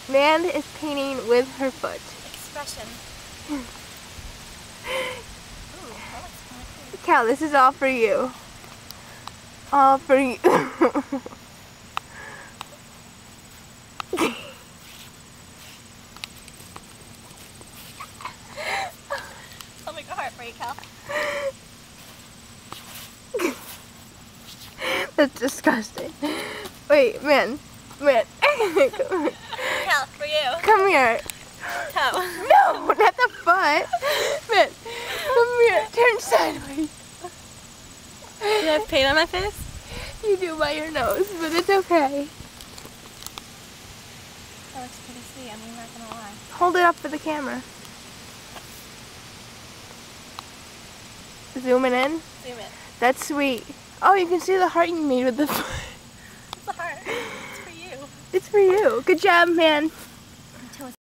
Man is painting with her foot. Expression. Ooh, that looks fun. Cal, this is all for you. All for you. I'll make a heart for you, Cal. That's disgusting. Wait, man. Man. Cal, for you. Come here. Toe. No, not the foot. Man, come here. Turn sideways. Do I have paint on my face? You do by your nose, but it's okay. That looks pretty sweet, I'm not gonna lie. Hold it up for the camera. Zooming in. Zoom in. That's sweet. Oh, you can see the heart you made with the foot. It's a heart. It's for you. It's for you. Good job, man.